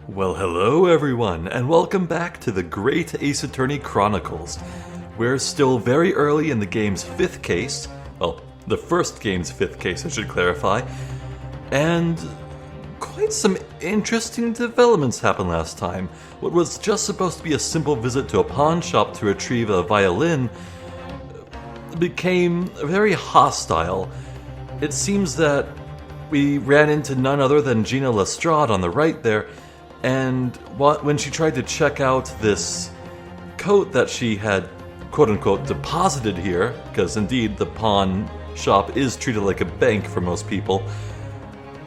Well, hello everyone, and welcome back to the Great Ace Attorney Chronicles. We're still very early in the game's fifth case, well, the first game's fifth case, I should clarify, and quite some interesting developments happened last time. What was just supposed to be a simple visit to a pawn shop to retrieve a violin became very hostile. It seems that we ran into none other than Gina Lestrade on the right there, and when she tried to check out this coat that she had quote-unquote deposited here, because indeed the pawn shop is treated like a bank for most people,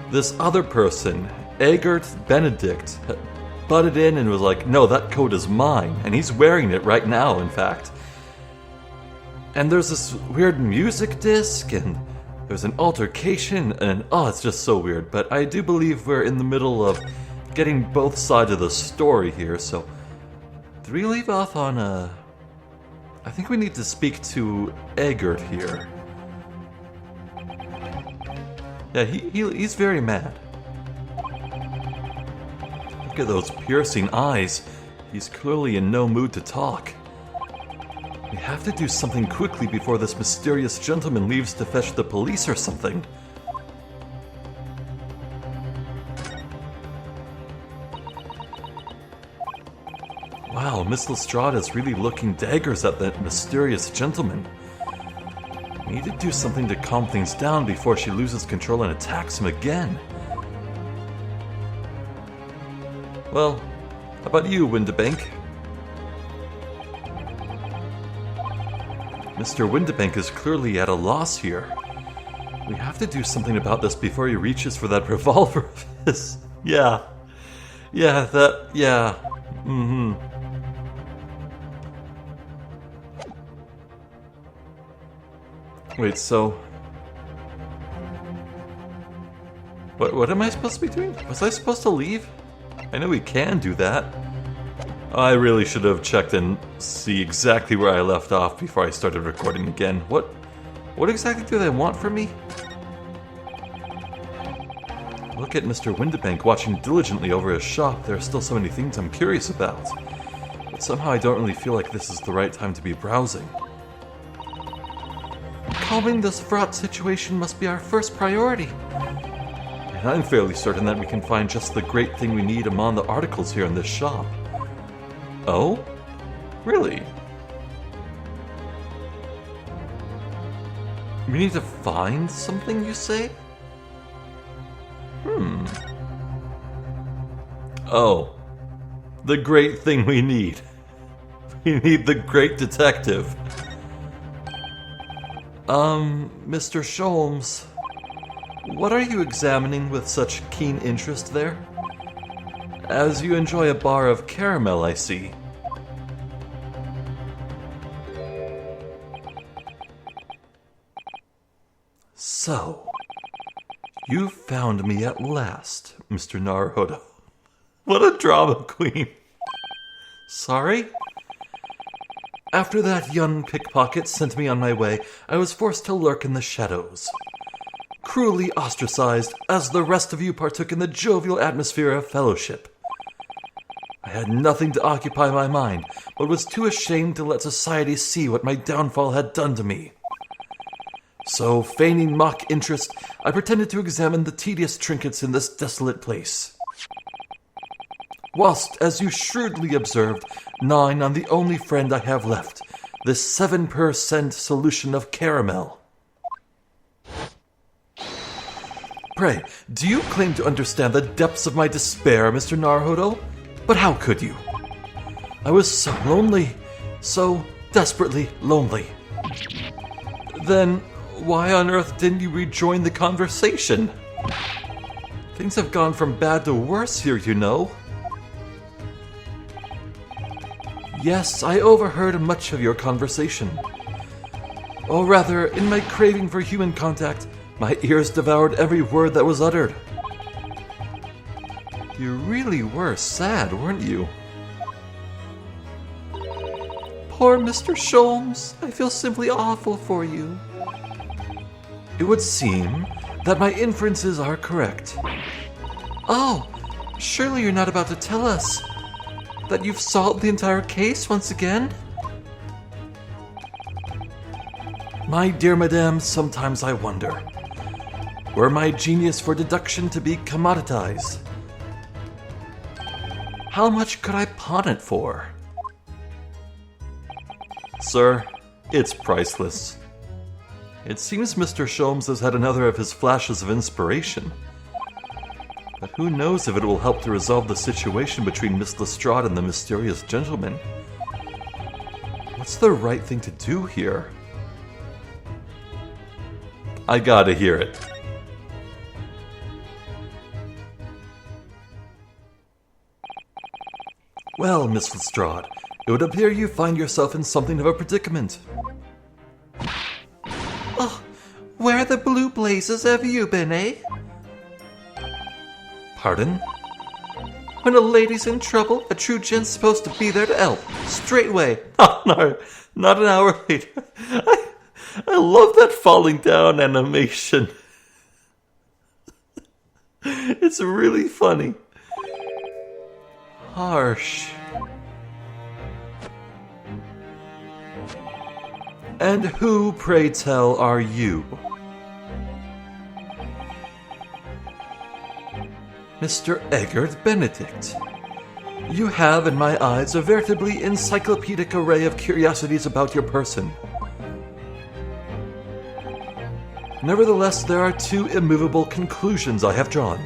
this other person, Eggert Benedict, butted in and was like, no, that coat is mine, and he's wearing it right now, in fact. And there's this weird music disc, and there's an altercation, and it's just so weird. But I do believe we're in the middle of getting both sides of the story here, so did we leave off on I think we need to speak to Eggert here. Yeah, he's very mad. Look at those piercing eyes. He's clearly in no mood to talk. We have to do something quickly before this mysterious gentleman leaves to fetch the police or something. Wow, Miss Lestrade is really looking daggers at that mysterious gentleman. We need to do something to calm things down before she loses control and attacks him again. Well, how about you, Windibank? Mr. Windibank is clearly at a loss here. We have to do something about this before he reaches for that revolver of his. Yeah. Wait, so... What am I supposed to be doing? Was I supposed to leave? I know we can do that. I really should have checked and see exactly where I left off before I started recording again. What exactly do they want from me? Look at Mr. Windibank watching diligently over his shop. There are still so many things I'm curious about. But somehow I don't really feel like this is the right time to be browsing. Calming this fraught situation must be our first priority. And I'm fairly certain that we can find just the great thing we need among the articles here in this shop. Oh? Really? We need to find something, you say? Oh. The great thing we need. We need the great detective. Mr. Sholmes, what are you examining with such keen interest there? As you enjoy a bar of caramel, I see. So, you found me at last, Mr. Naruhodo. What a drama queen. Sorry? After that young pickpocket sent me on my way, I was forced to lurk in the shadows. Cruelly ostracized, as the rest of you partook in the jovial atmosphere of fellowship. I had nothing to occupy my mind, but was too ashamed to let society see what my downfall had done to me. So, feigning mock interest, I pretended to examine the tedious trinkets in this desolate place. Whilst, as you shrewdly observed, gnawing on the only friend I have left, this 7% solution of caramel. Pray, do you claim to understand the depths of my despair, Mr. Naruhodo? But how could you? I was so lonely, so desperately lonely. Then, why on earth didn't you rejoin the conversation? Things have gone from bad to worse here, you know. Yes, I overheard much of your conversation. Or rather, in my craving for human contact, my ears devoured every word that was uttered. You really were sad, weren't you? Poor Mr. Sholmes, I feel simply awful for you. It would seem that my inferences are correct. Oh, Surely you're not about to tell us that you've solved the entire case once again? My dear madame, sometimes I wonder, were my genius for deduction to be commoditized, how much could I pawn it for? Sir, it's priceless. It seems Mr. Sholmes has had another of his flashes of inspiration. But who knows if it will help to resolve the situation between Miss Lestrade and the mysterious gentleman. What's the right thing to do here? I gotta hear it. Well, Miss Lestrade, it would appear you find yourself in something of a predicament. Oh, where the blue blazes have you been, eh? Pardon? When a lady's in trouble, a true gent's supposed to be there to help. Straightway. Oh, no, not an hour later. I love that falling down animation. It's really funny. Harsh. And who, pray tell, are you? Mr. Eggert Benedict. You have, in my eyes, a veritably encyclopedic array of curiosities about your person. Nevertheless, there are two immovable conclusions I have drawn.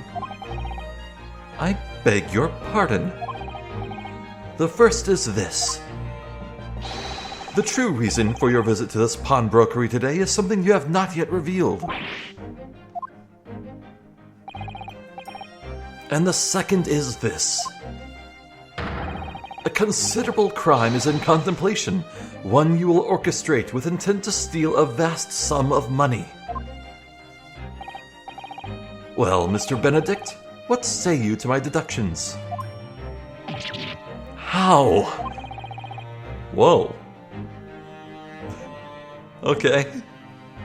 I beg your pardon. The first is this. The true reason for your visit to this pawnbrokery today is something you have not yet revealed. And the second is this. A considerable crime is in contemplation, one you will orchestrate with intent to steal a vast sum of money. Well, Mr. Benedict, what say you to my deductions? How? Whoa. Okay.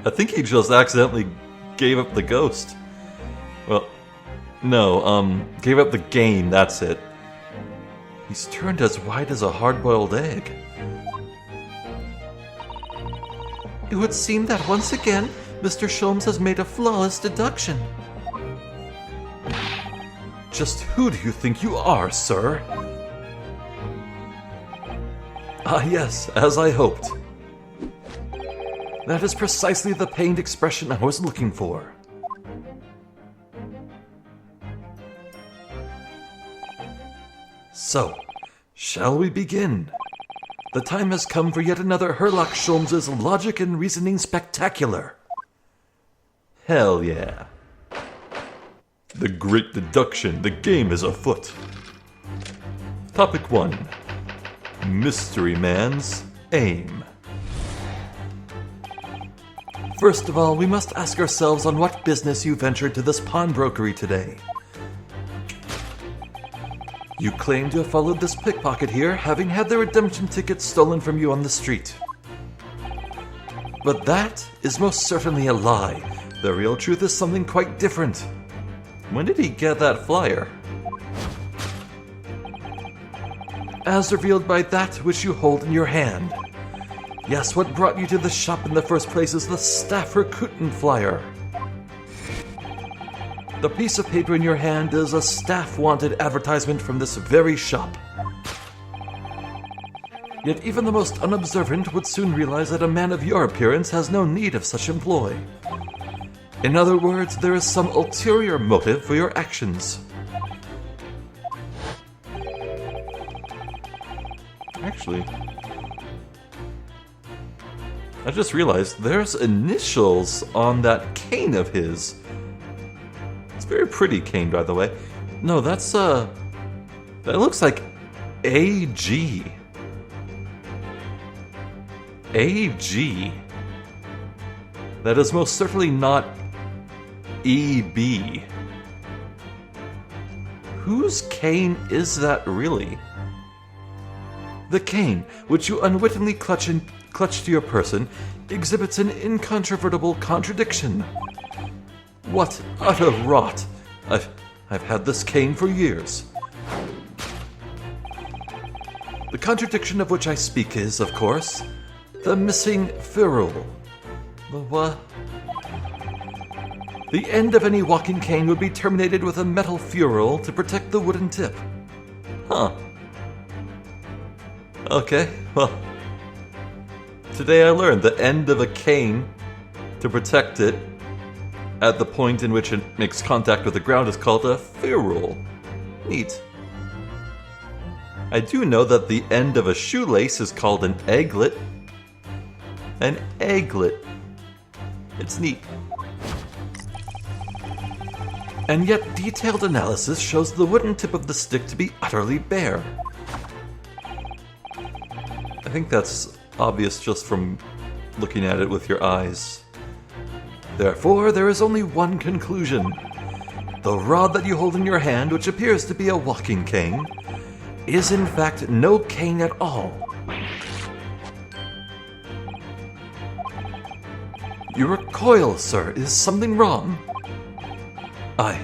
I think he just accidentally gave up the ghost. Well, no, gave up the game, that's it. He's turned as white as a hard-boiled egg. It would seem that once again, Mr. Sholmes has made a flawless deduction. Just who do you think you are, sir? Ah, yes, as I hoped. That is precisely the pained expression I was looking for. So, shall we begin? The time has come for yet another Herlock Sholmes' logic and reasoning spectacular. Hell yeah. The Great Deduction, the game is afoot. Topic 1. Mystery Man's Aim. First of all, we must ask ourselves on what business you ventured to this pawnbrokery today. You claim to have followed this pickpocket here, having had the redemption ticket stolen from you on the street. But that is most certainly a lie. The real truth is something quite different. When did he get that flyer? As revealed by that which you hold in your hand. Yes, what brought you to the shop in the first place is the staff recruitment flyer. The piece of paper in your hand is a staff-wanted advertisement from this very shop. Yet even the most unobservant would soon realize that a man of your appearance has no need of such employ. In other words, there is some ulterior motive for your actions. Actually, I just realized there's initials on that cane of his. It's a very pretty cane, by the way. No, that's, that looks like AG. AG. That is most certainly not EB. Whose cane is that really? The cane, which you unwittingly clutch to your person, exhibits an incontrovertible contradiction. What utter rot! I've had this cane for years. The contradiction of which I speak is, of course, the missing ferrule. The what? The end of any walking cane would be terminated with a metal ferrule to protect the wooden tip. Huh. Okay, well. Today I learned the end of a cane, to protect it at the point in which it makes contact with the ground, is called a ferrule. Neat. I do know that the end of a shoelace is called an egglet. An egglet. It's neat. And yet detailed analysis shows the wooden tip of the stick to be utterly bare. I think that's obvious just from looking at it with your eyes. Therefore, there is only one conclusion. The rod that you hold in your hand, which appears to be a walking cane, is in fact no cane at all. You recoil, sir. Is something wrong? Aye.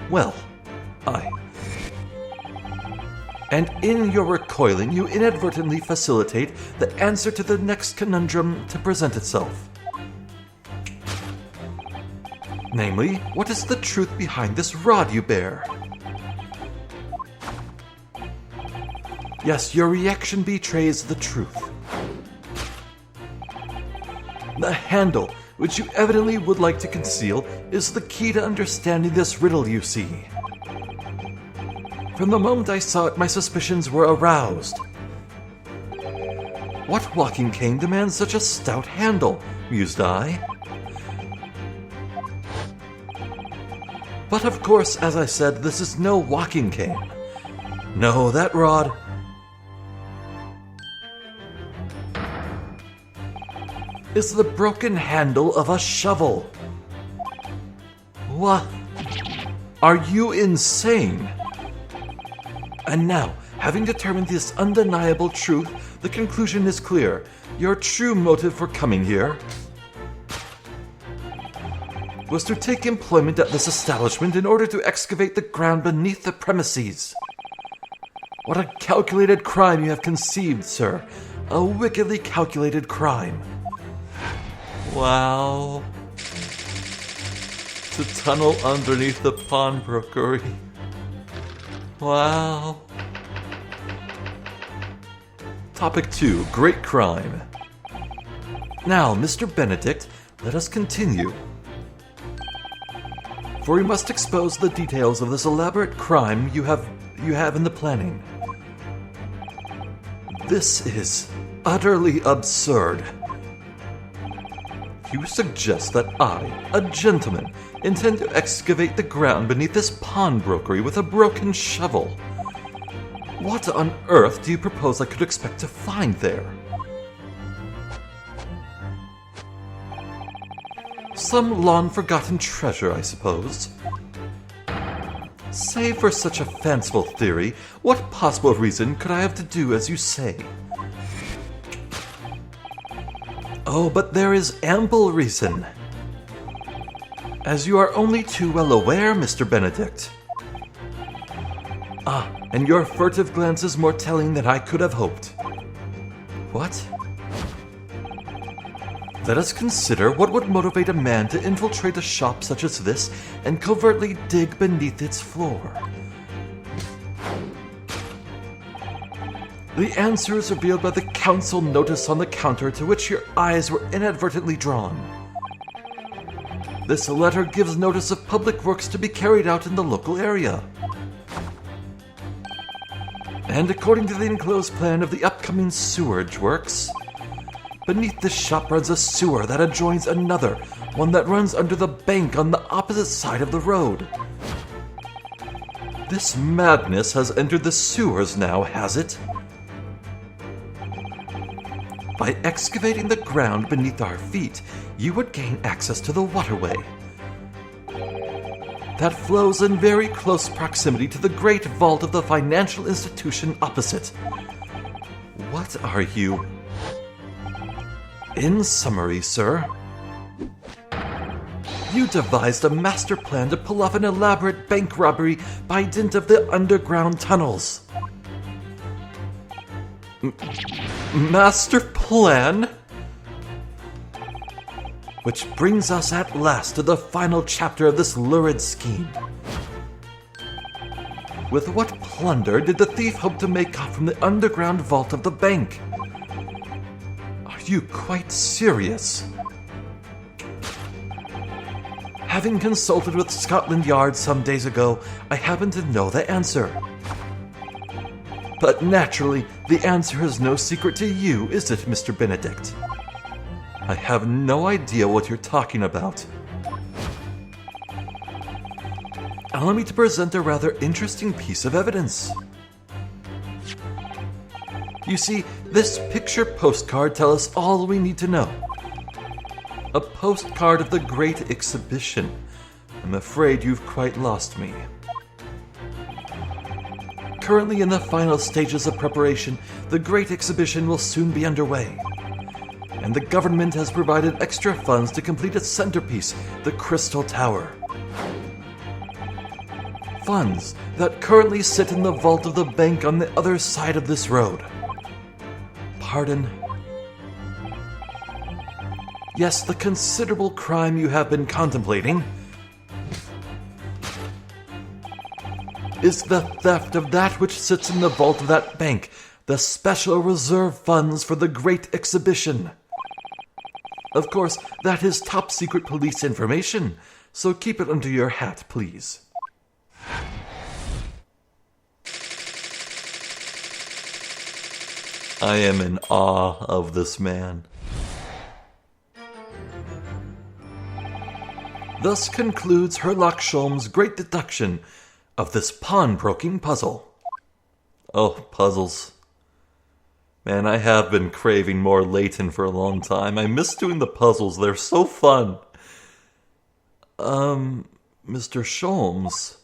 Well, aye. And in your recoiling, you inadvertently facilitate the answer to the next conundrum to present itself. Namely, what is the truth behind this rod you bear? Yes, your reaction betrays the truth. The handle, which you evidently would like to conceal, is the key to understanding this riddle you see. From the moment I saw it, my suspicions were aroused. What walking cane demands such a stout handle? Mused I. But of course, as I said, this is no walking cane. No, that rod is the broken handle of a shovel. What? Are you insane? And now, having determined this undeniable truth, the conclusion is clear. Your true motive for coming here was to take employment at this establishment in order to excavate the ground beneath the premises. What a calculated crime you have conceived, sir. A wickedly calculated crime. Wow. To tunnel underneath the pawnbrokery. Wow. Topic 2. Great crime. Now, Mr. Benedict, let us continue. For we must expose the details of this elaborate crime you have in the planning. This is utterly absurd. You suggest that I, a gentleman, intend to excavate the ground beneath this pawnbrokery with a broken shovel. What on earth do you propose I could expect to find there? Some long-forgotten treasure, I suppose. Save for such a fanciful theory, what possible reason could I have to do as you say? Oh, but there is ample reason. As you are only too well aware, Mr. Benedict. Ah, and your furtive glance is more telling than I could have hoped. What? Let us consider what would motivate a man to infiltrate a shop such as this and covertly dig beneath its floor. The answer is revealed by the council notice on the counter to which your eyes were inadvertently drawn. This letter gives notice of public works to be carried out in the local area. And according to the enclosed plan of the upcoming sewerage works, beneath this shop runs a sewer that adjoins another, one that runs under the bank on the opposite side of the road. This madness has entered the sewers now, has it? By excavating the ground beneath our feet, you would gain access to the waterway that flows in very close proximity to the great vault of the financial institution opposite. What are you? In summary, sir, You devised a master plan to pull off an elaborate bank robbery by dint of the underground tunnels. Master plan? Which brings us at last to the final chapter of this lurid scheme. With what plunder did the thief hope to make off from the underground vault of the bank? Are you quite serious? Having consulted with Scotland Yard some days ago, I happen to know the answer. But naturally, the answer is no secret to you, is it, Mr. Benedict? I have no idea what you're talking about. Allow me to present a rather interesting piece of evidence. You see, this picture postcard tells us all we need to know. A postcard of the Great Exhibition. I'm afraid you've quite lost me. Currently in the final stages of preparation, the Great Exhibition will soon be underway. And the government has provided extra funds to complete its centerpiece, the Crystal Tower. Funds that currently sit in the vault of the bank on the other side of this road. Pardon? Yes, the considerable crime you have been contemplating is the theft of that which sits in the vault of that bank, the special reserve funds for the Great Exhibition. Of course, that is top secret police information, so keep it under your hat, please. I am in awe of this man. Thus concludes Herlock Sholmes' great deduction of this pawnbroking puzzle. Oh, puzzles. Man, I have been craving more Layton for a long time. I miss doing the puzzles. They're so fun. Mr. Sholmes.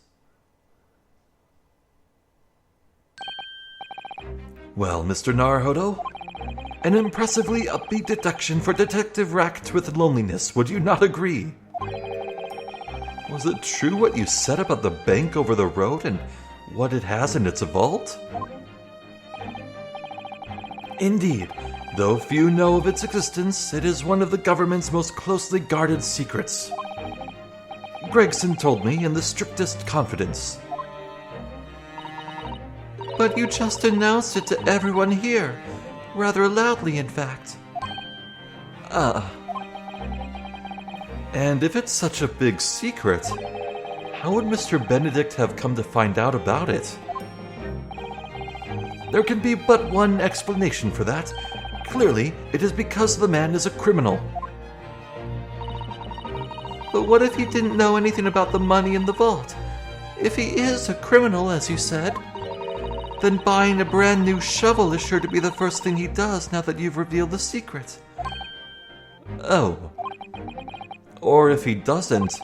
Well, Mr. Naruhodo, an impressively upbeat deduction for detective racked with loneliness, would you not agree? Was it true what you said about the bank over the road and what it has in its vault? Indeed, though few know of its existence, it is one of the government's most closely guarded secrets. Gregson told me in the strictest confidence. But you just announced it to everyone here, rather loudly in fact. And if it's such a big secret, how would Mr. Benedict have come to find out about it? There can be but one explanation for that. Clearly, it is because the man is a criminal. But what if he didn't know anything about the money in the vault? If he is a criminal, as you said, then buying a brand new shovel is sure to be the first thing he does now that you've revealed the secret. Oh. Or if he doesn't,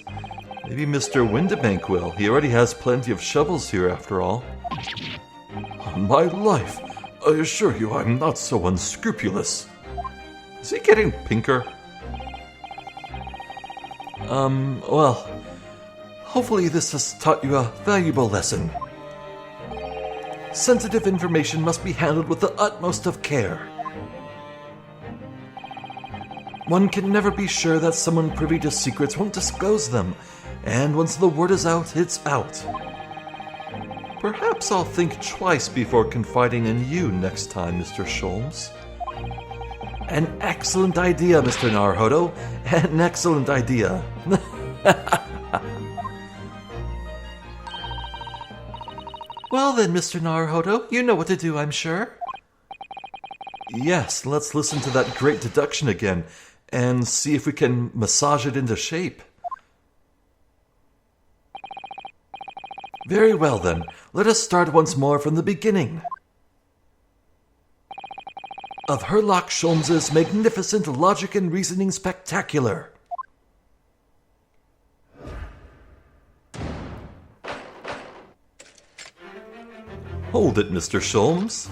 maybe Mr. Windibank will. He already has plenty of shovels here after all. On my life, I assure you I'm not so unscrupulous. Is he getting pinker? Well, hopefully this has taught you a valuable lesson. Sensitive information must be handled with the utmost of care. One can never be sure that someone privy to secrets won't disclose them, and once the word is out, it's out. Perhaps I'll think twice before confiding in you next time, Mr. Sholmes. An excellent idea, Mr. Naruhodo. An excellent idea. Well then, Mr. Naruhodo, you know what to do, I'm sure. Yes, let's listen to that great deduction again, and see if we can massage it into shape. Very well then, let us start once more from the beginning. Of Herlock Sholmes' magnificent logic and reasoning spectacular. Hold it, Mr. Sholmes.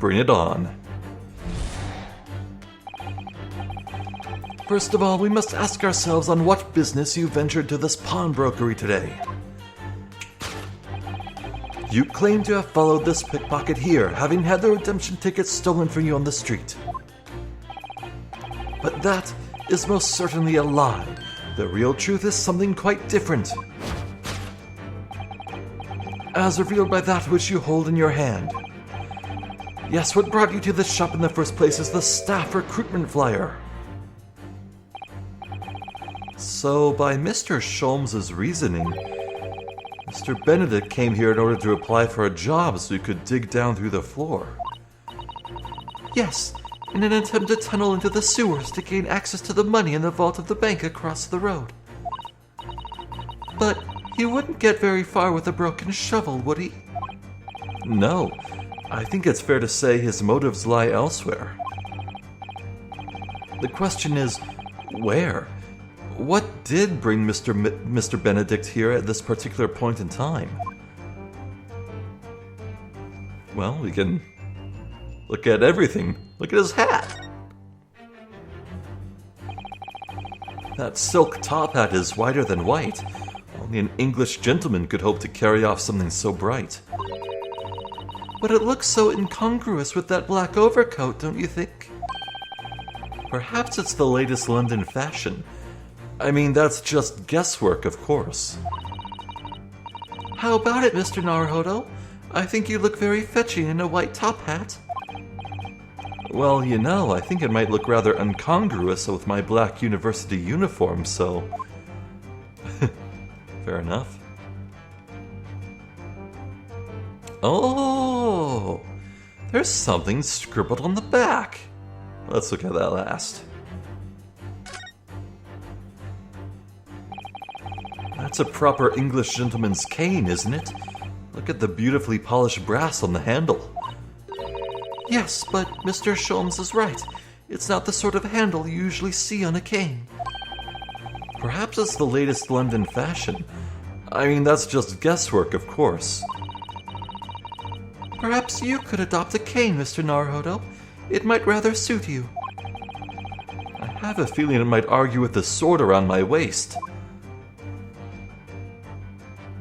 Bring it on. First of all, we must ask ourselves on what business you ventured to this pawnbrokery today. You claim to have followed this pickpocket here, having had the redemption tickets stolen from you on the street. But that is most certainly a lie. The real truth is something quite different. As revealed by that which you hold in your hand. Yes, what brought you to this shop in the first place is the staff recruitment flyer. So, by Mr. Sholmes's reasoning, Mr. Benedict came here in order to apply for a job so he could dig down through the floor. Yes, in an attempt to tunnel into the sewers to gain access to the money in the vault of the bank across the road. But he wouldn't get very far with a broken shovel, would he? No, I think it's fair to say his motives lie elsewhere. The question is, where? What did bring Mr. Benedict here at this particular point in time? Well, we can look at everything. Look at his hat! That silk top hat is whiter than white. Only an English gentleman could hope to carry off something so bright. But it looks so incongruous with that black overcoat, don't you think? Perhaps it's the latest London fashion. I mean, that's just guesswork, of course. How about it, Mr. Naruhodo? I think you look very fetching in a white top hat. Well, you know, I think it might look rather incongruous with my black university uniform, so... Fair enough. Oh! There's something scribbled on the back. Let's look at that last. That's a proper English gentleman's cane, isn't it? Look at the beautifully polished brass on the handle. Yes, but Mr. Sholmes is right. It's not the sort of handle you usually see on a cane. Perhaps it's the latest London fashion. I mean, that's just guesswork, of course. Perhaps you could adopt a cane, Mr. Naruhodo. It might rather suit you. I have a feeling it might argue with the sword around my waist.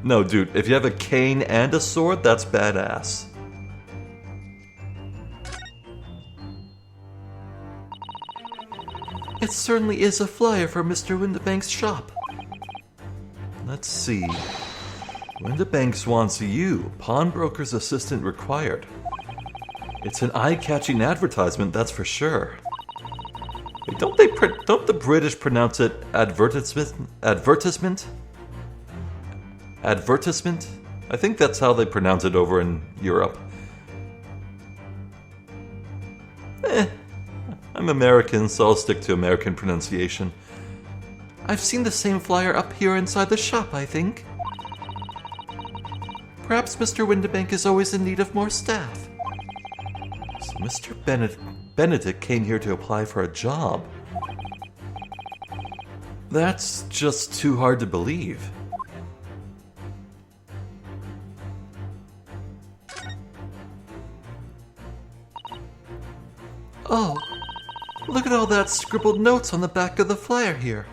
No, dude, if you have a cane and a sword, that's badass. It certainly is a flyer for Mr. Windibank's shop. Let's see. Windibanks wants you, pawnbroker's assistant required. It's an eye-catching advertisement, that's for sure. Wait, don't the British pronounce it advertisement? Advertisement? I think that's how they pronounce it over in Europe. I'm American, so I'll stick to American pronunciation. I've seen the same flyer up here inside the shop, I think. Perhaps Mr. Windibank is always in need of more staff. So Mr. Benedict came here to apply for a job. That's just too hard to believe. Oh, look at all that scribbled notes on the back of the flyer here.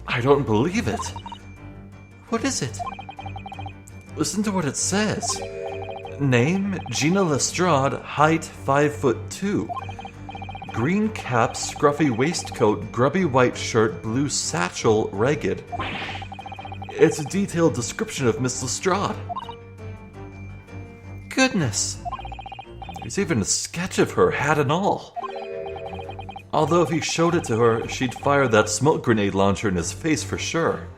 I don't believe it. What is it? Listen to what it says. Name, Gina Lestrade, height 5'2". Green cap, scruffy waistcoat, grubby white shirt, blue satchel, ragged. It's a detailed description of Miss Lestrade. Goodness. There's even a sketch of her, hat and all. Although if he showed it to her, she'd fire that smoke grenade launcher in his face for sure.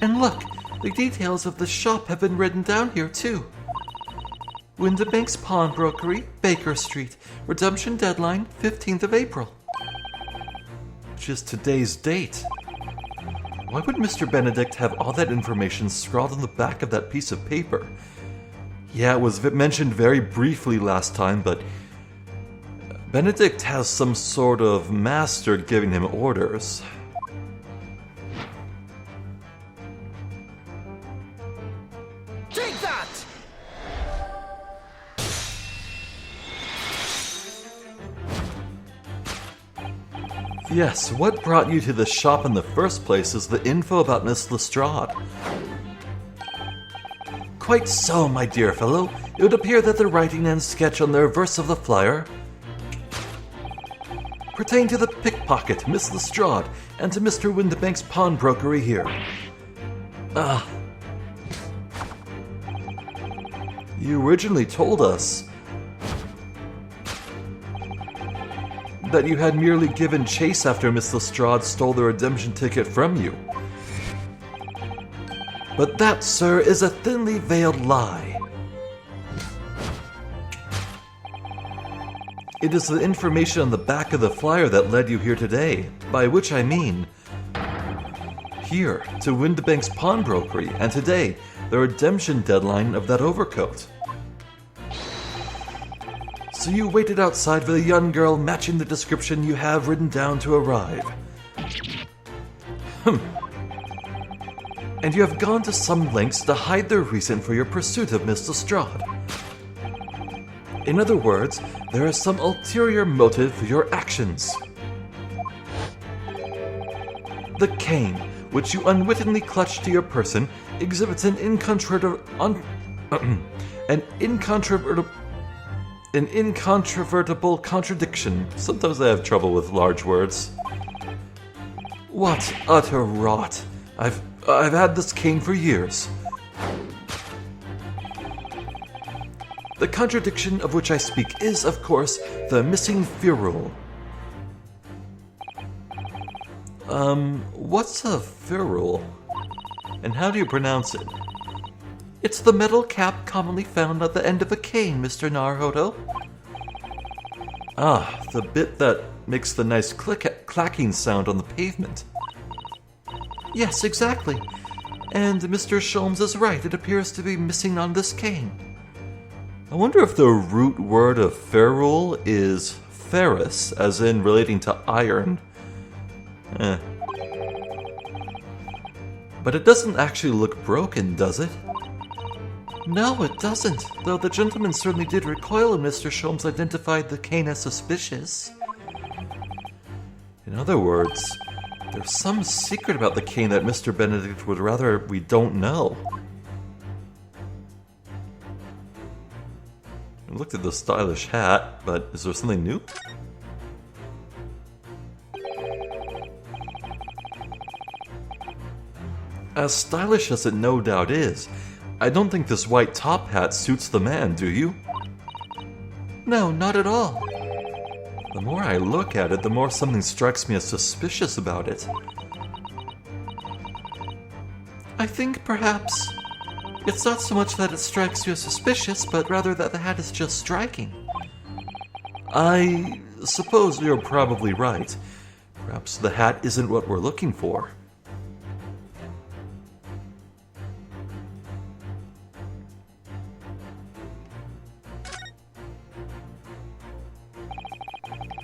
And look, the details of the shop have been written down here too. Windibank's Pawnbrokery, Baker Street. Redemption deadline, 15th of April. Which is today's date. Why would Mr. Benedict have all that information scrawled on the back of that piece of paper? Yeah, it was mentioned very briefly last time, but Benedict has some sort of master giving him orders. Take that! Yes, what brought you to the shop in the first place is the info about Miss Lestrade. Quite so, my dear fellow. It would appear that the writing and sketch on the reverse of the flyer pertain to the pickpocket, Miss Lestrade, and to Mr. Windibank's pawnbrokery here. You originally told us that you had merely given chase after Miss Lestrade stole the redemption ticket from you. But that, sir, is a thinly veiled lie. It is the information on the back of the flyer that led you here today, by which I mean here, to Windibank's pawnbrokery, and today, the redemption deadline of that overcoat. So you waited outside for the young girl matching the description you have written down to arrive. And you have gone to some lengths to hide the reason for your pursuit of Miss Lestrade. In other words, there is some ulterior motive for your actions. The cane, which you unwittingly clutched to your person, exhibits an incontrovertible contradiction. Sometimes I have trouble with large words. What utter rot! I've had this cane for years. The contradiction of which I speak is, of course, the missing ferrule. What's a ferrule? And how do you pronounce it? It's the metal cap commonly found at the end of a cane, Mr. Naruhodo. Ah, the bit that makes the nice clacking sound on the pavement. Yes, exactly. And Mr. Sholmes is right, it appears to be missing on this cane. I wonder if the root word of ferrule is ferrous, as in relating to iron. But it doesn't actually look broken, does it? No, it doesn't, though the gentleman certainly did recoil when Mr. Sholmes identified the cane as suspicious. In other words, there's some secret about the cane that Mr. Benedict would rather we don't know. I looked at the stylish hat, but is there something new? As stylish as it no doubt is, I don't think this white top hat suits the man, do you? No, not at all. The more I look at it, the more something strikes me as suspicious about it. I think perhaps it's not so much that it strikes you as suspicious, but rather that the hat is just striking. I suppose you're probably right. Perhaps the hat isn't what we're looking for.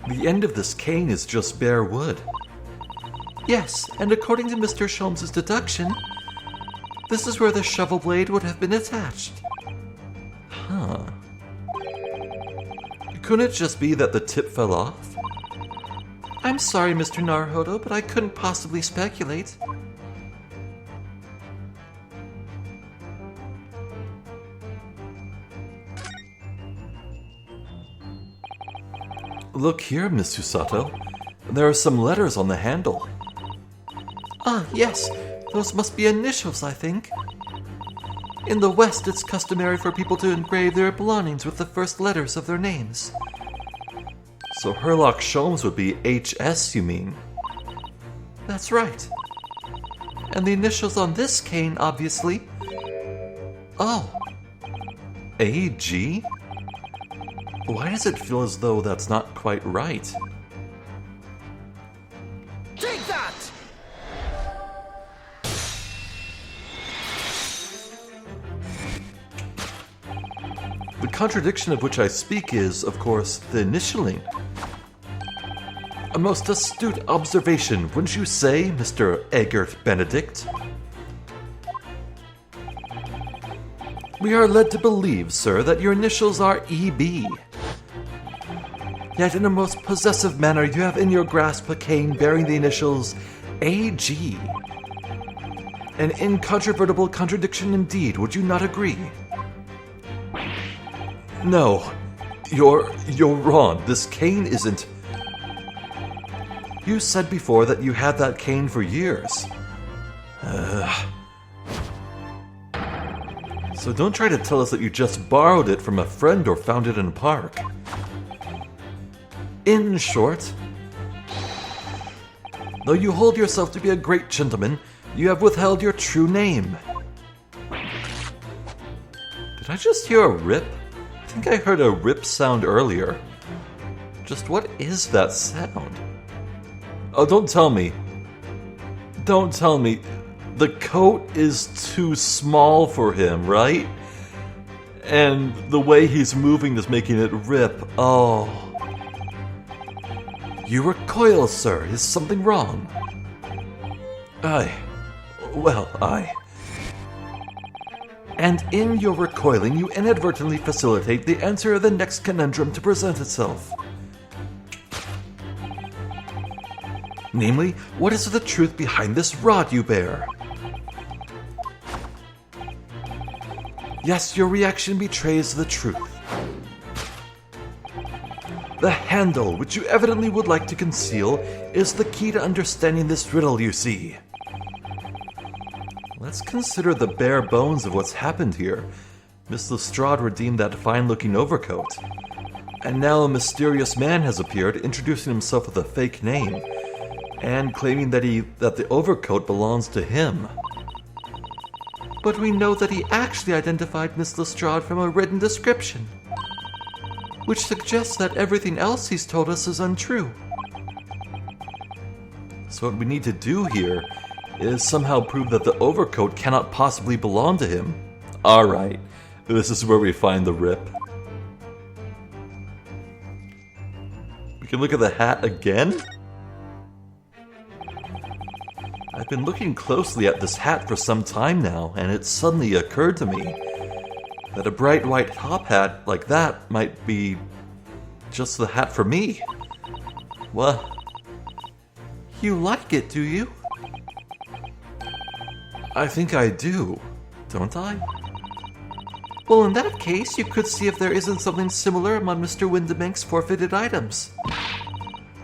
The end of this cane is just bare wood. Yes, and according to Mr. Sholmes' deduction, this is where the shovel blade would have been attached. Huh. Couldn't it just be that the tip fell off? I'm sorry, Mr. Naruhodo, but I couldn't possibly speculate. Look here, Miss Susato. There are some letters on the handle. Ah, yes. Those must be initials, I think. In the West, it's customary for people to engrave their belongings with the first letters of their names. So Herlock Sholmes would be HS, you mean? That's right. And the initials on this cane, obviously... Oh. AG? Why does it feel as though that's not quite right? Take that! The contradiction of which I speak is, of course, the initialing. A most astute observation, wouldn't you say, Mr. Eggert Benedict? We are led to believe, sir, that your initials are EB. yet in a most possessive manner you have in your grasp a cane bearing the initials AG. An incontrovertible contradiction indeed, would you not agree? No, you're wrong. This cane isn't... You said before that you had that cane for years. So don't try to tell us that you just borrowed it from a friend or found it in a park. In short, though you hold yourself to be a great gentleman, you have withheld your true name. Did I just hear a rip? I think I heard a rip sound earlier. Just what is that sound? Oh, don't tell me. Don't tell me. The coat is too small for him, right? And the way he's moving is making it rip. Oh. You recoil, sir. Is something wrong? Aye. And in your recoiling, you inadvertently facilitate the answer of the next conundrum to present itself. Namely, what is the truth behind this rod you bear? Yes, your reaction betrays the truth. The handle, which you evidently would like to conceal, is the key to understanding this riddle, you see. Let's consider the bare bones of what's happened here. Miss Lestrade redeemed that fine-looking overcoat. And now a mysterious man has appeared, introducing himself with a fake name, and claiming that the overcoat belongs to him. But we know that he actually identified Miss Lestrade from a written description, which suggests that everything else he's told us is untrue. So what we need to do here is somehow prove that the overcoat cannot possibly belong to him. Alright, this is where we find the rip. We can look at the hat again? I've been looking closely at this hat for some time now, and it suddenly occurred to me that a bright white top hat like that might be just the hat for me. What? You like it, do you? I think I do, don't I? Well, in that case, you could see if there isn't something similar among Mr. Windibank's forfeited items.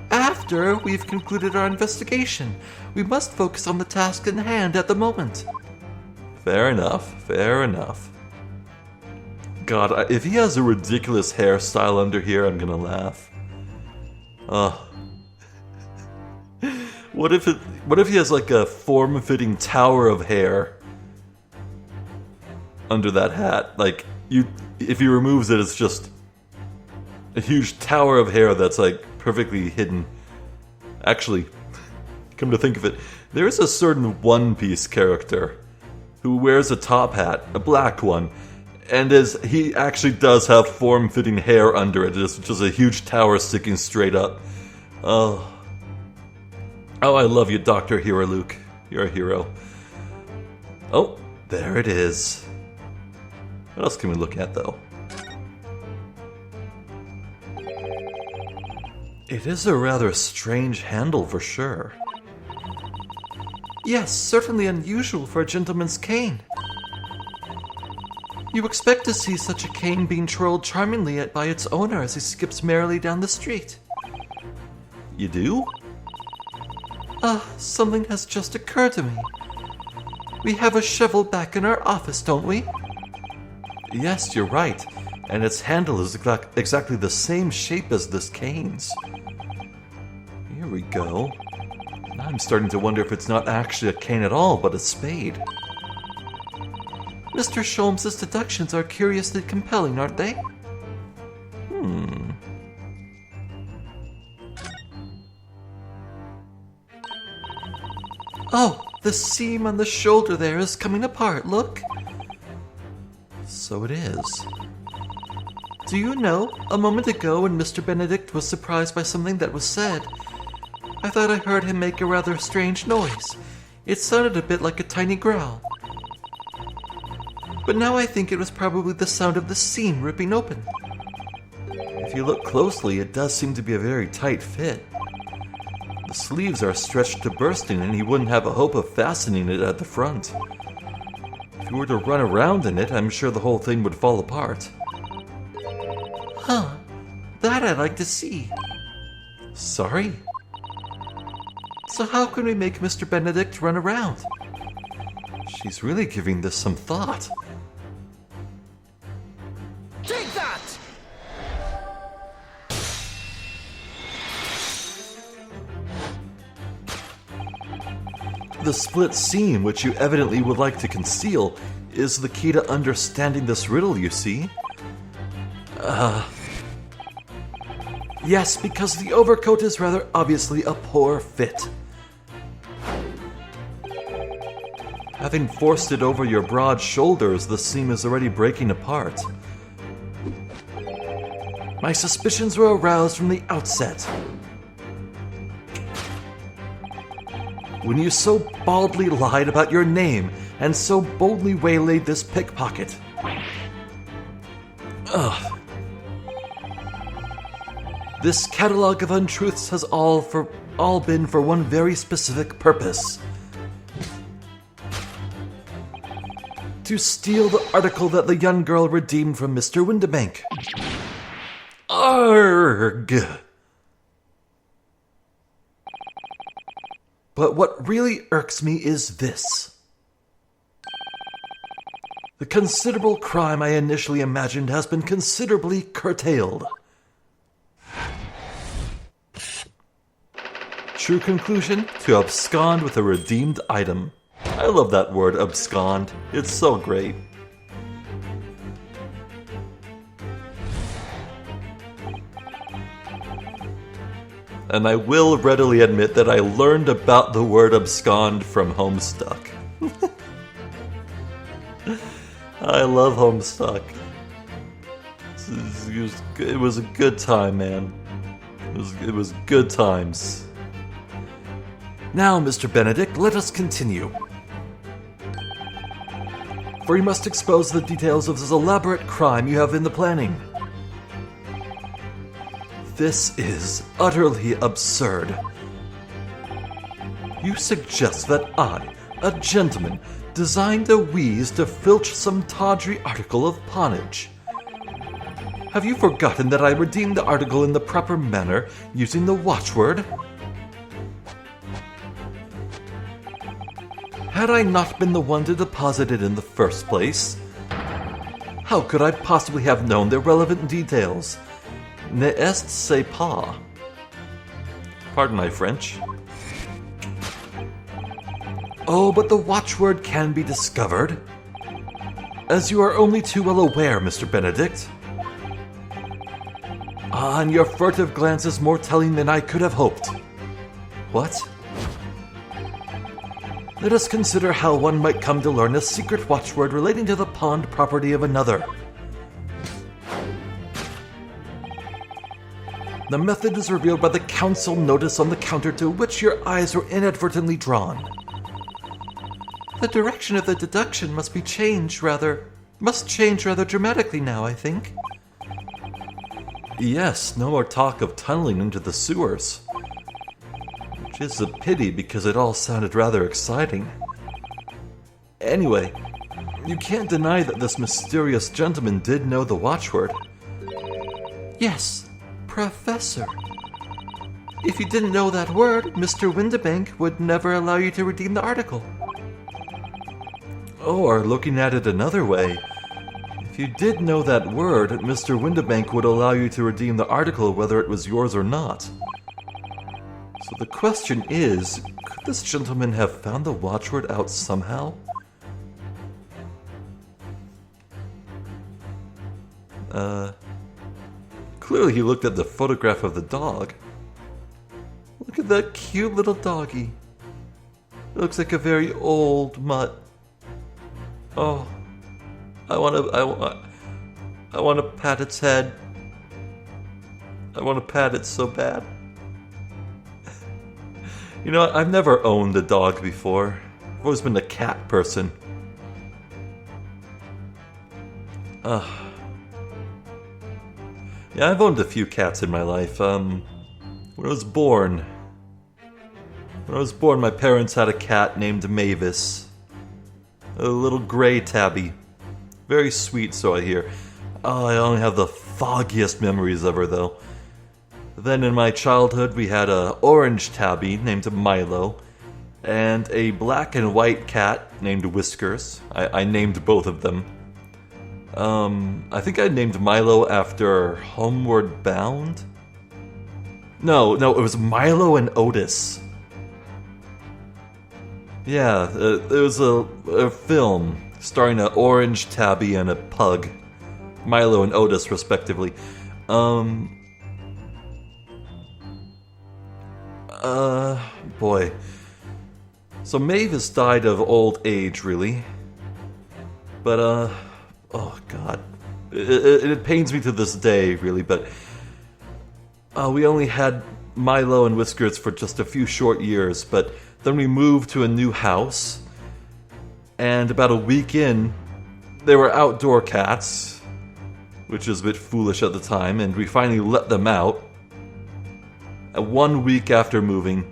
After we've concluded our investigation, we must focus on the task in hand at the moment. Fair enough, fair enough. God, if he has a ridiculous hairstyle under here, I'm gonna laugh. What if he has like a form-fitting tower of hair under that hat? Like, if he removes it, it's just a huge tower of hair that's like perfectly hidden. Actually, come to think of it, there is a certain One Piece character who wears a top hat, a black one, and he actually does have form-fitting hair under it. It's just a huge tower sticking straight up. Oh, I love you, Dr. Hero Luke. You're a hero. Oh, there it is. What else can we look at, though? It is a rather strange handle for sure. Yes, certainly unusual for a gentleman's cane. You expect to see such a cane being twirled charmingly by its owner as he skips merrily down the street. You do? Something has just occurred to me. We have a shovel back in our office, don't we? Yes, you're right, and its handle is exactly the same shape as this cane's. Here we go. Now I'm starting to wonder if it's not actually a cane at all, but a spade. Mr. Sholmes's deductions are curiously compelling, aren't they? Oh, the seam on the shoulder there is coming apart, look. So it is. Do you know, a moment ago when Mr. Benedict was surprised by something that was said, I thought I heard him make a rather strange noise. It sounded a bit like a tiny growl. But now I think it was probably the sound of the seam ripping open. If you look closely, it does seem to be a very tight fit. The sleeves are stretched to bursting, and he wouldn't have a hope of fastening it at the front. If you were to run around in it, I'm sure the whole thing would fall apart. Huh. That I'd like to see. Sorry? So how can we make Mr. Benedict run around? She's really giving this some thought. Take that! The split seam, which you evidently would like to conceal, is the key to understanding this riddle, you see. Yes, because the overcoat is rather obviously a poor fit. Having forced it over your broad shoulders, the seam is already breaking apart. My suspicions were aroused from the outset. When you so baldly lied about your name and so boldly waylaid this pickpocket. Ugh. This catalog of untruths has all been for one very specific purpose. To steal the article that the young girl redeemed from Mr. Windibank. Arg! But what really irks me is this. The considerable crime I initially imagined has been considerably curtailed. True conclusion, to abscond with a redeemed item. I love that word, abscond. It's so great. And I will readily admit that I learned about the word abscond from Homestuck. I love Homestuck. It was a good time, man. It was good times. Now, Mr. Benedict, let us continue. For you must expose the details of this elaborate crime you have in the planning. This is utterly absurd. You suggest that I, a gentleman, designed a wheeze to filch some tawdry article of pawnage. Have you forgotten that I redeemed the article in the proper manner using the watchword? Had I not been the one to deposit it in the first place? How could I possibly have known the relevant details? Ne est ce pas. Pardon my French. Oh, but the watchword can be discovered. As you are only too well aware, Mr. Benedict. Ah, and your furtive glance is more telling than I could have hoped. What? Let us consider how one might come to learn a secret watchword relating to the pawned property of another. The method is revealed by the council notice on the counter to which your eyes were inadvertently drawn. The direction of the deduction must change rather dramatically now, I think. Yes, no more talk of tunneling into the sewers. Which is a pity because it all sounded rather exciting. Anyway, you can't deny that this mysterious gentleman did know the watchword. Yes, Professor. If you didn't know that word, Mr. Windibank would never allow you to redeem the article. Or, looking at it another way, if you did know that word, Mr. Windibank would allow you to redeem the article whether it was yours or not. So the question is, could this gentleman have found the watchword out somehow? Clearly he looked at the photograph of the dog. Look at that cute little doggy. It looks like a very old mutt. Oh, I want to pat its head. I want to pat it so bad. You know what? I've never owned a dog before. I've always been a cat person. Yeah, I've owned a few cats in my life. When I was born, my parents had a cat named Mavis. A little gray tabby. Very sweet, so I hear. Oh, I only have the foggiest memories of her, though. Then in my childhood, we had a orange tabby named Milo, and a black and white cat named Whiskers. I named both of them. I think I named Milo after Homeward Bound? No, it was Milo and Otis. Yeah, there was a film starring an orange tabby and a pug. Milo and Otis, respectively. Boy. So Mavis died of old age, really. But, oh god. It pains me to this day, really, but we only had Milo and Whiskers for just a few short years, but then we moved to a new house, and about a week in, they were outdoor cats, which was a bit foolish at the time, and we finally let them out. And 1 week after moving,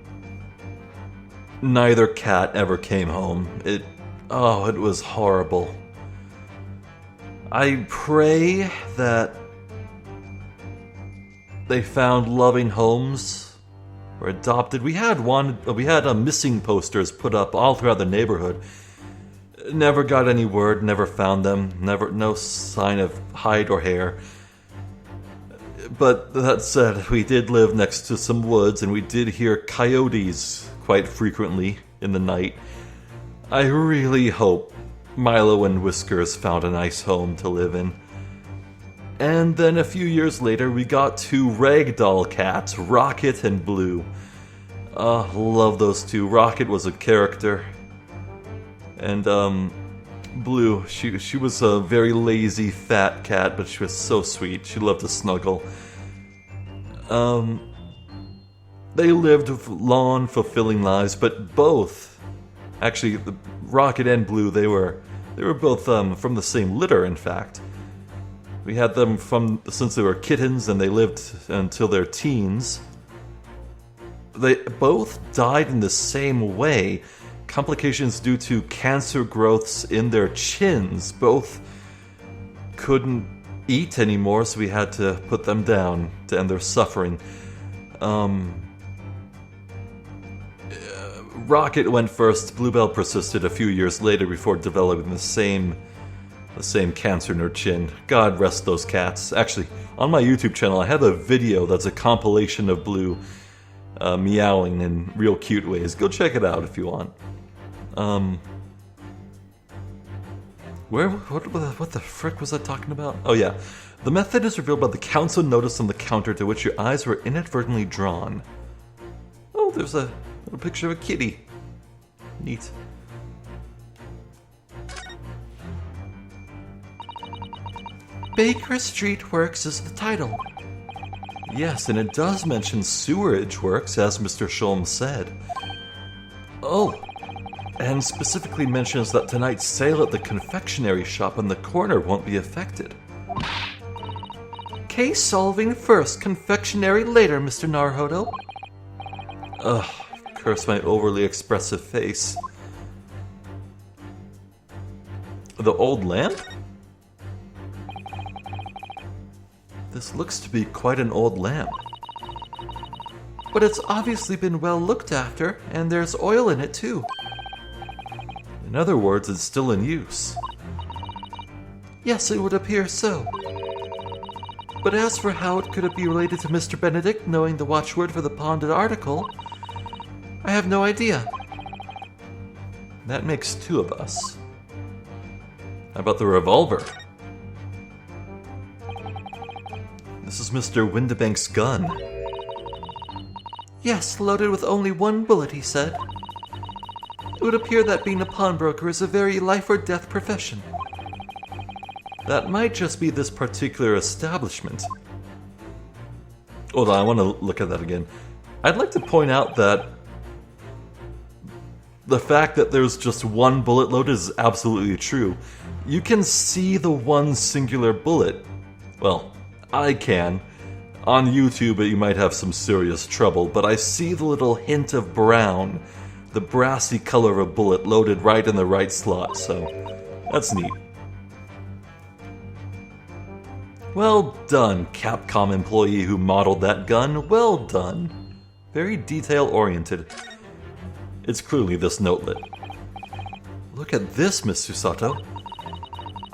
neither cat ever came home. It was horrible. I pray that they found loving homes or adopted. We had missing posters put up all throughout the neighborhood. Never got any word, never found them, no sign of hide or hair. But that said, we did live next to some woods, and we did hear coyotes quite frequently in the night. I really hope Milo and Whiskers found a nice home to live in. And then a few years later, we got two ragdoll cats, Rocket and Blue. Love those two. Rocket was a character. And, Blue, she was a very lazy, fat cat, but she was so sweet. She loved to snuggle. They lived long, fulfilling lives, but both, actually, the Rocket and Blue, they were both from the same litter, in fact. We had them since they were kittens, and they lived until their teens. They both died in the same way. Complications due to cancer growths in their chins. Both couldn't eat anymore, so we had to put them down to end their suffering. Rocket went first. Bluebell persisted a few years later before developing the same cancer in her chin. God rest those cats. Actually, on my YouTube channel, I have a video that's a compilation of Blue meowing in real cute ways. Go check it out if you want. What the frick was I talking about? Oh yeah. The method is revealed by the council notice on the counter to which your eyes were inadvertently drawn. Oh, there's a little picture of a kitty. Neat. Baker Street Works is the title. Yes, and it does mention sewerage works, as Mr. Sholmes said. Oh, and specifically mentions that tonight's sale at the confectionery shop on the corner won't be affected. Case solving first, confectionery later, Mr. Naruhodo. Ugh, curse my overly expressive face. The old lamp? This looks to be quite an old lamp. But it's obviously been well looked after, and there's oil in it too. In other words, it's still in use. Yes, it would appear so. But as for how it could be related to Mr. Benedict knowing the watchword for the ponded article, I have no idea. That makes two of us. How about the revolver? This is Mr. Windibank's gun. Yes, loaded with only one bullet, he said. It would appear that being a pawnbroker is a very life-or-death profession. That might just be this particular establishment. Hold on, I want to look at that again. I'd like to point out that the fact that there's just one bullet loaded is absolutely true. You can see the one singular bullet. Well, I can. On YouTube, you might have some serious trouble, but I see the little hint of brown, the brassy color of a bullet loaded right in the right slot, so that's neat. Well done, Capcom employee who modeled that gun. Well done. Very detail-oriented. It's clearly this notelet. Look at this, Miss Susato.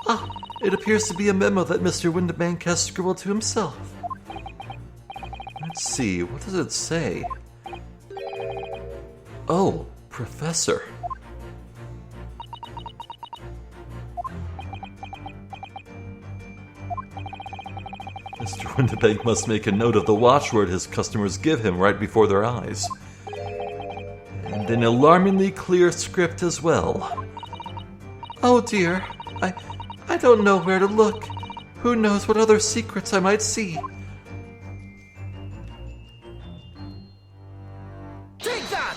Ah, it appears to be a memo that Mr. Windibank has scribbled to himself. Let's see, what does it say? Oh, Professor. Mr. Windibank must make a note of the watchword his customers give him right before their eyes. And an alarmingly clear script as well. Oh dear, I don't know where to look. Who knows what other secrets I might see? Take that!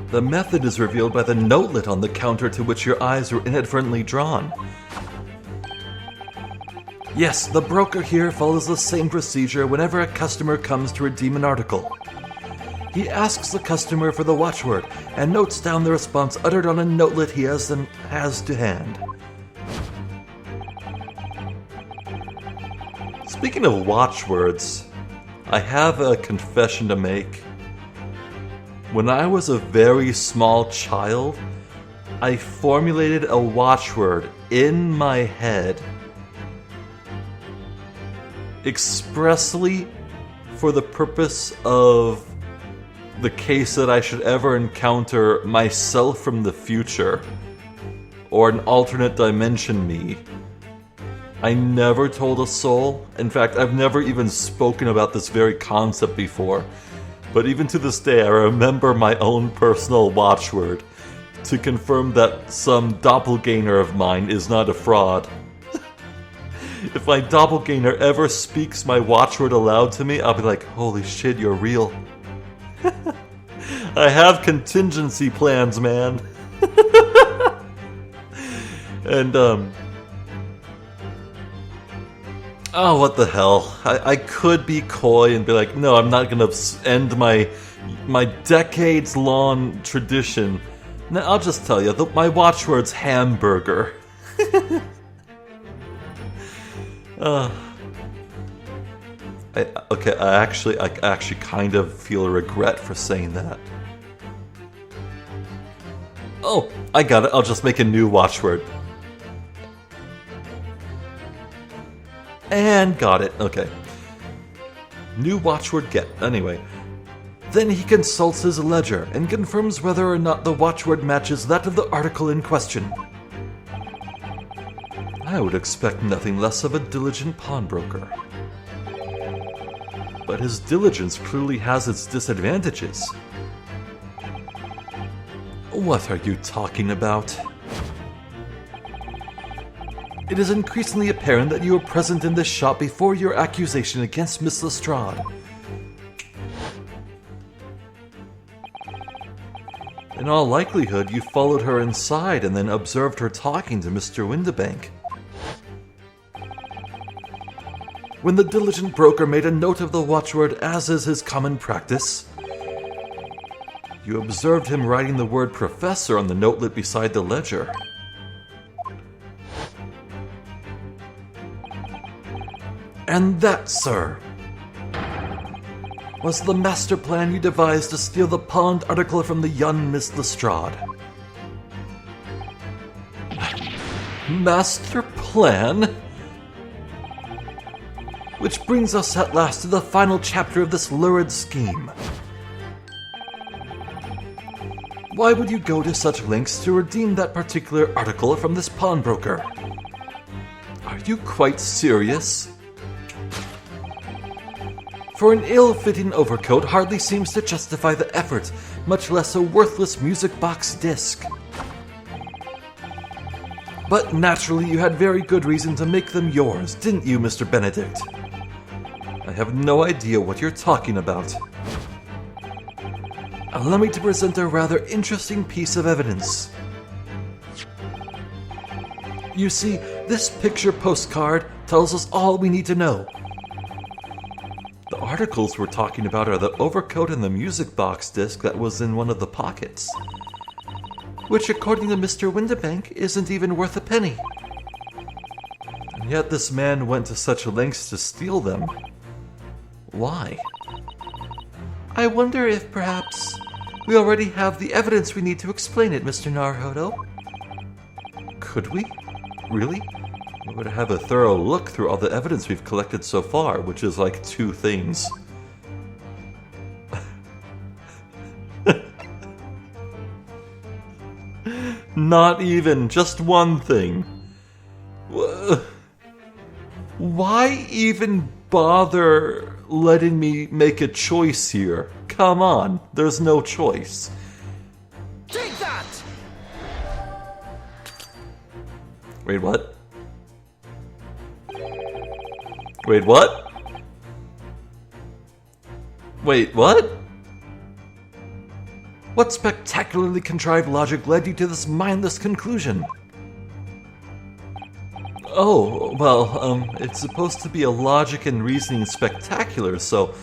The method is revealed by the notelet on the counter to which your eyes were inadvertently drawn. Yes, the broker here follows the same procedure whenever a customer comes to redeem an article. He asks the customer for the watchword and notes down the response uttered on a notelet he has to hand. Speaking of watchwords, I have a confession to make. When I was a very small child, I formulated a watchword in my head expressly for the purpose of the case that I should ever encounter myself from the future or an alternate dimension me. I never told a soul. In fact, I've never even spoken about this very concept before. But even to this day, I remember my own personal watchword to confirm that some doppelganger of mine is not a fraud. If my doppelganger ever speaks my watchword aloud to me, I'll be like, holy shit, you're real. I have contingency plans, man. And, oh, what the hell. I could be coy and be like, no, I'm not gonna end my decades-long tradition. No, I'll just tell you, my watchword's hamburger. I actually kind of feel a regret for saying that. Oh, I got it. I'll just make a new watchword. And got it. Okay. New watchword get. Anyway. Then he consults his ledger and confirms whether or not the watchword matches that of the article in question. I would expect nothing less of a diligent pawnbroker. But his diligence clearly has its disadvantages. What are you talking about? It is increasingly apparent that you were present in this shop before your accusation against Miss Lestrade. In all likelihood, you followed her inside and then observed her talking to Mr. Windibank. When the diligent broker made a note of the watchword, as is his common practice, you observed him writing the word professor on the notelet beside the ledger. And that, sir, was the master plan you devised to steal the pawned article from the young Miss Lestrade. Master plan? Which brings us at last to the final chapter of this lurid scheme. Why would you go to such lengths to redeem that particular article from this pawnbroker? Are you quite serious? For an ill-fitting overcoat hardly seems to justify the effort, much less a worthless music box disc. But naturally you had very good reason to make them yours, didn't you, Mr. Benedict? I have no idea what you're talking about. Allow me to present a rather interesting piece of evidence. You see, this picture postcard tells us all we need to know. The articles we're talking about are the overcoat and the music box disc that was in one of the pockets, which, according to Mr. Windibank, isn't even worth a penny. And yet this man went to such lengths to steal them. Why? I wonder if perhaps we already have the evidence we need to explain it, Mr. Naruhodo. Could we? Really? We would have a thorough look through all the evidence we've collected so far, which is like 2 things. Not even, just 1 thing. Why even bother letting me make a choice here? Come on, there's no choice. Take that! Wait, what? Wait, what? Wait, what? What spectacularly contrived logic led you to this mindless conclusion? Oh, well, it's supposed to be a logic and reasoning spectacular, so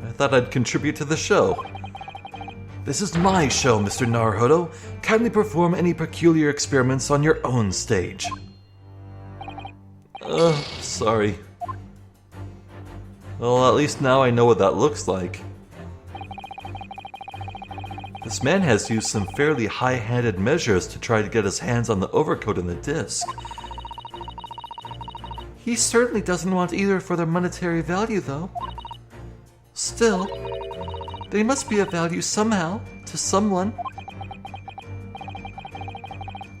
I thought I'd contribute to the show. This is my show, Mr. Naruhodo. Kindly perform any peculiar experiments on your own stage. Sorry. Well, at least now I know what that looks like. This man has used some fairly high-handed measures to try to get his hands on the overcoat and the disc. He certainly doesn't want either for their monetary value, though. Still, they must be of value somehow, to someone.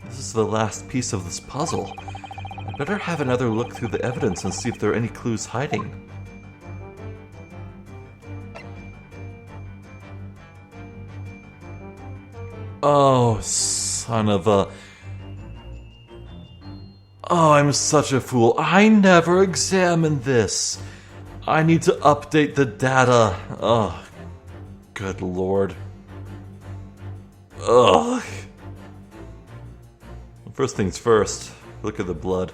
This is the last piece of this puzzle. I'd better have another look through the evidence and see if there are any clues hiding. Oh, son of a... Oh, I'm such a fool. I never examined this. I need to update the data. Oh, good lord. Ugh. First things first, look at the blood.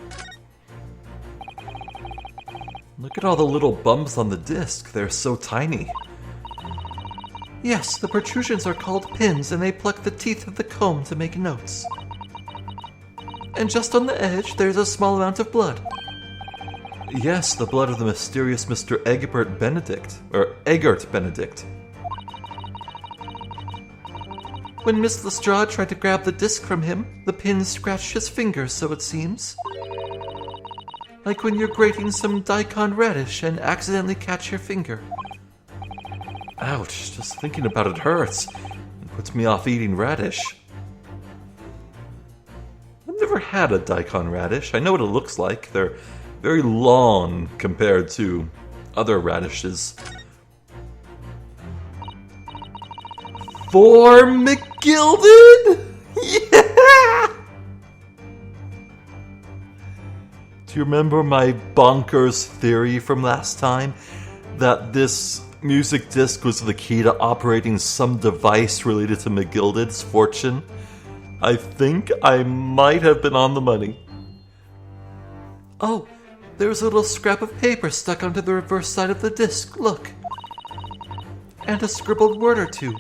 Look at all the little bumps on the disc. They're so tiny. Yes, the protrusions are called pins, and they pluck the teeth of the comb to make notes. And just on the edge, there's a small amount of blood. Yes, the blood of the mysterious Mr. Egbert Benedict. When Miss Lestrade tried to grab the disc from him, the pin scratched his fingers, so it seems. Like when you're grating some daikon radish and accidentally catch your finger. Ouch, just thinking about it hurts. It puts me off eating radish. I've never had a daikon radish. I know what it looks like. They're very long compared to other radishes. For McGilded? Yeah! Do you remember my bonkers theory from last time? That this music disc was the key to operating some device related to McGilded's fortune? I think I might have been on the money. Oh, there's a little scrap of paper stuck onto the reverse side of the disc, look. And a scribbled word or 2.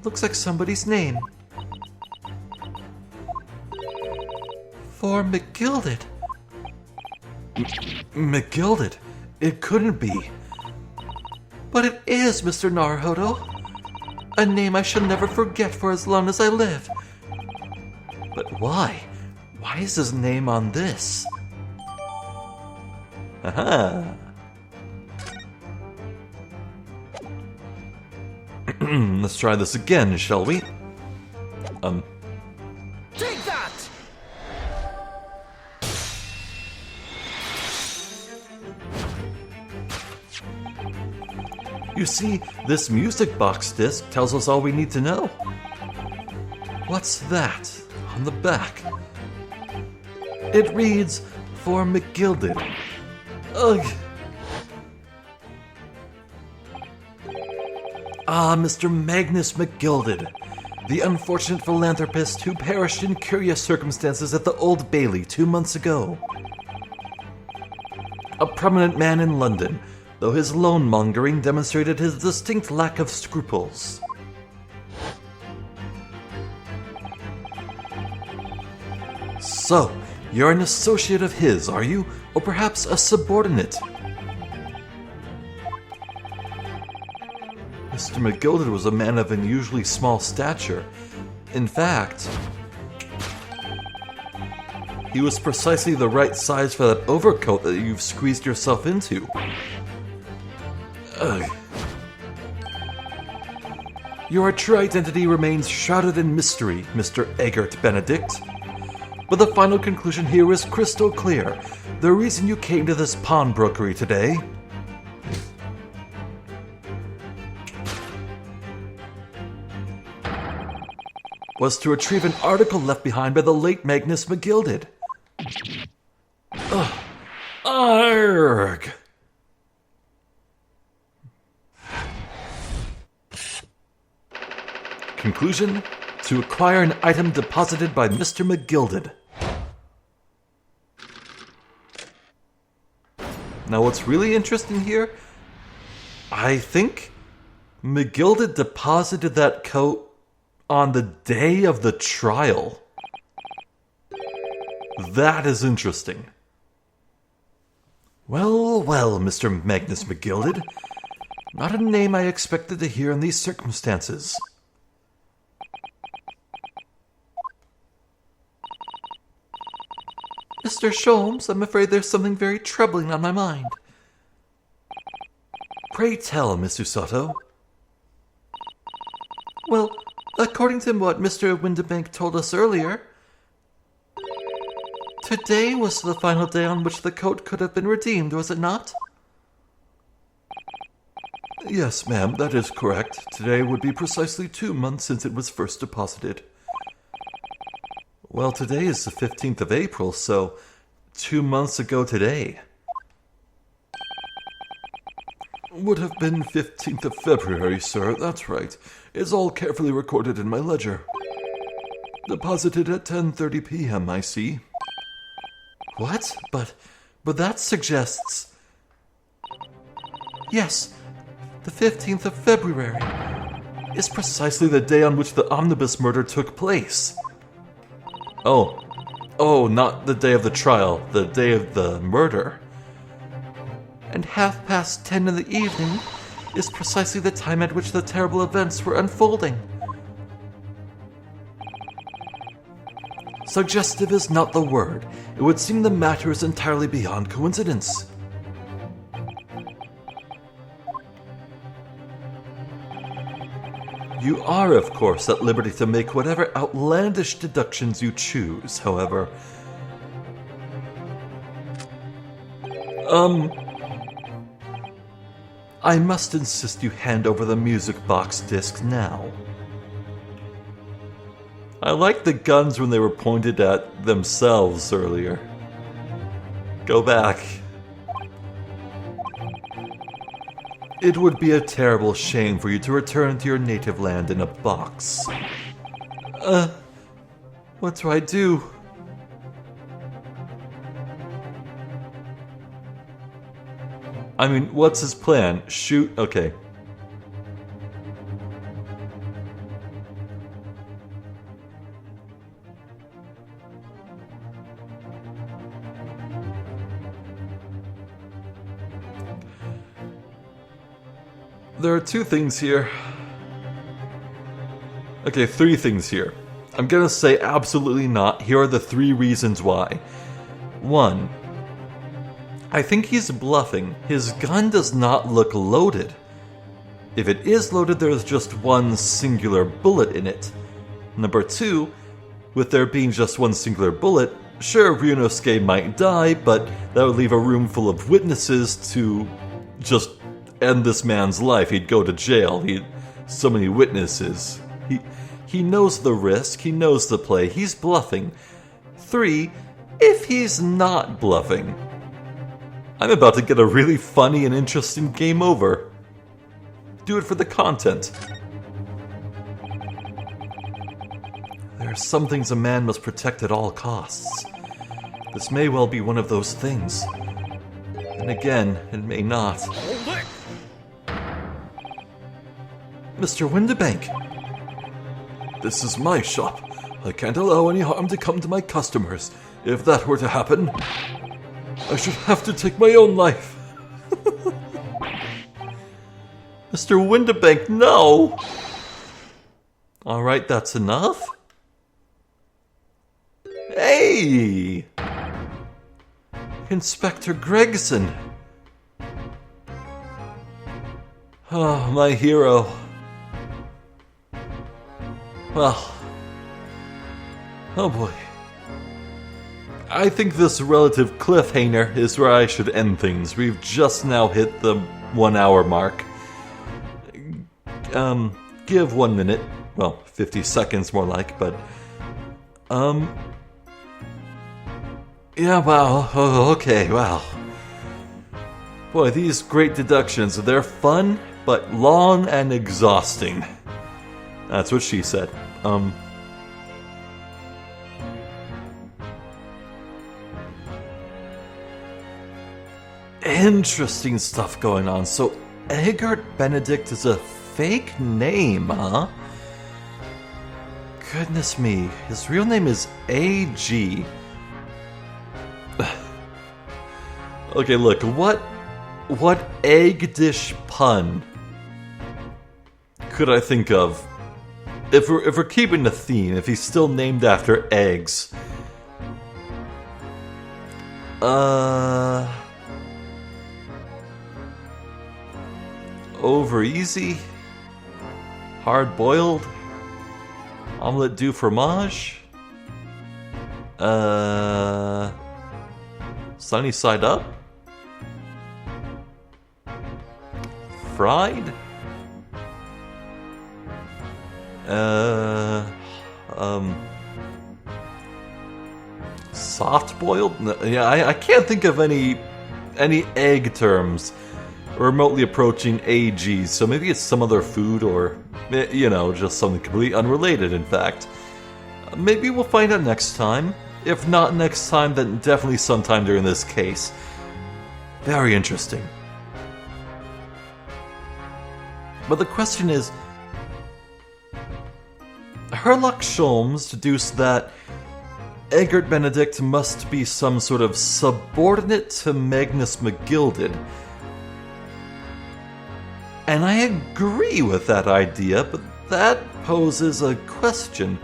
Looks like somebody's name. For McGilded. McGilded? It couldn't be. But it is, Mr. Naruhodo. A name I shall never forget for as long as I live. But why? Why is his name on this? Aha! Let's try this again, shall we? Take that! You see, this music box disc tells us all we need to know. What's that on the back? It reads, for McGilded. Ugh. Ah, Mr. Magnus McGilded. The unfortunate philanthropist who perished in curious circumstances at the Old Bailey 2 months ago. A prominent man in London, though his loan-mongering demonstrated his distinct lack of scruples. So, you're an associate of his, are you? Or perhaps a subordinate? Mr. McGilded was a man of unusually small stature. In fact, he was precisely the right size for that overcoat that you've squeezed yourself into. Ugh. Your true identity remains shrouded in mystery, Mr. Eggert Benedict. But the final conclusion here is crystal clear. The reason you came to this pawnbrokery today was to retrieve an article left behind by the late Magnus McGilded. Ugh. Arrgh! Conclusion: to acquire an item deposited by Mr. McGilded. Now what's really interesting here, I think McGilded deposited that coat on the day of the trial. That is interesting. Well, well, Mr. Magnus McGilded. Not a name I expected to hear in these circumstances. Mr. Sholmes, I'm afraid there's something very troubling on my mind. Pray tell, Miss Usoto. Well, according to what Mr. Windibank told us earlier, today was the final day on which the coat could have been redeemed, was it not? Yes, ma'am, that is correct. Today would be precisely 2 months since it was first deposited. Well, today is the 15th of April, so 2 months ago today. Would have been 15th of February, sir, that's right. It's all carefully recorded in my ledger. Deposited at 10:30 p.m., I see. What? But that suggests... Yes, the 15th of February is precisely the day on which the omnibus murder took place. Oh, not the day of the trial, the day of the murder. And 10:30 in the evening is precisely the time at which the terrible events were unfolding. Suggestive is not the word. It would seem the matter is entirely beyond coincidence. You are, of course, at liberty to make whatever outlandish deductions you choose, however. I must insist you hand over the music box disc now. I liked the guns when they were pointed at themselves earlier. Go back. It would be a terrible shame for you to return to your native land in a box. What do I do? I mean, what's his plan? Shoot? Okay. There are 2 things here. Okay, 3 things here. I'm gonna say absolutely not. Here are the 3 reasons why. 1. I think he's bluffing. His gun does not look loaded. If it is loaded, there's just one singular bullet in it. Number 2, with there being just one singular bullet, sure, Ryunosuke might die, but that would leave a room full of witnesses to just end this man's life. He'd go to jail. So many witnesses. He knows the risk. He knows the play. He's bluffing. 3, if he's not bluffing, I'm about to get a really funny and interesting game over. Do it for the content. are some things a man must protect at all costs. This may well be one of those things. And again, it may not. Hold it! Mr. Windibank! This is my shop. I can't allow any harm to come to my customers. If that were to happen, I should have to take my own life. Mr. Windibank, no! Alright, that's enough. Hey! Inspector Gregson! Oh, my hero. Well, oh boy. I think this relative cliffhanger is where I should end things. We've just now hit the 1 hour mark. Give 1 minute. Well, 50 seconds more like, but... Yeah, wow. Oh, okay, wow. Boy, these great deductions, they're fun, but long and exhausting. That's what she said. Interesting stuff going on. So, Eggert Benedict is a fake name, huh? Goodness me, his real name is A.G. Okay, look, what egg dish pun could I think of? If we're keeping the theme, if he's still named after eggs. Over easy? Hard boiled? Omelette du fromage? Sunny side up? Fried? Soft boiled? No, yeah, I can't think of any egg terms remotely approaching AG, so maybe it's some other food or, you know, just something completely unrelated, in fact. Maybe we'll find out next time. If not next time, then definitely sometime during this case. Very interesting. But the question is, Herlock Sholmes deduced that Eggert Benedict must be some sort of subordinate to Magnus McGilded. And I agree with that idea, but that poses a question.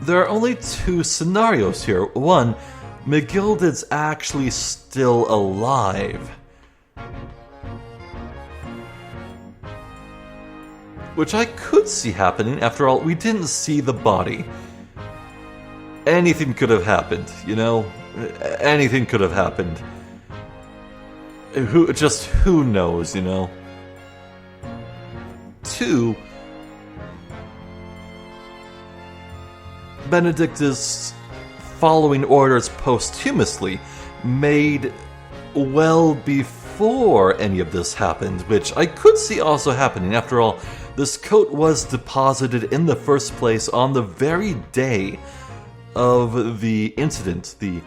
There are only two scenarios here. One, McGilded's actually still alive. Which I could see happening. After all, we didn't see the body. Anything could have happened, you know? Anything could have happened. Who knows, you know? Two, Benedict is following orders posthumously, made well before any of this happened, which I could see also happening. After all, this coat was deposited in the first place on the very day of the incident, the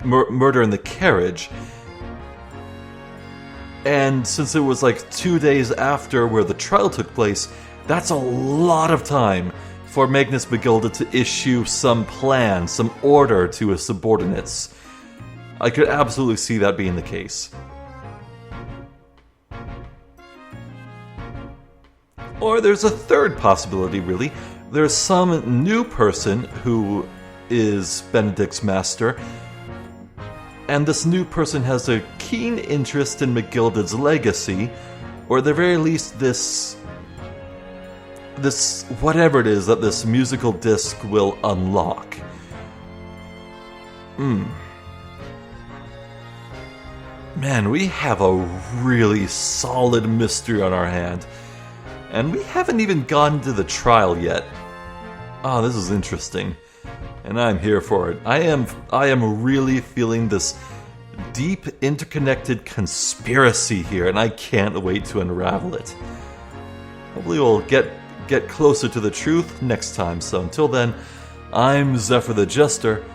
murder in the carriage. And since it was like 2 days after where the trial took place, that's a lot of time for Magnus McGilded to issue some plan, some order to his subordinates. I could absolutely see that being the case. Or there's a third possibility, really. There's some new person who is Benedict's master, and this new person has a keen interest in McGilded's legacy, or at the very least this whatever it is that this musical disc will unlock. Man, we have a really solid mystery on our hand. And we haven't even gotten to the trial yet. Oh, this is interesting. And I'm here for it. I am really feeling this deep, interconnected conspiracy here, and I can't wait to unravel it. Hopefully we'll get closer to the truth next time. So until then, I'm Zephyr the Jester.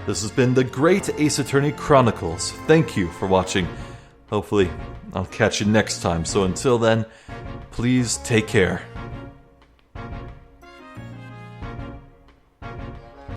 This has been the Great Ace Attorney Chronicles. Thank you for watching. Hopefully I'll catch you next time. So until then, please take care.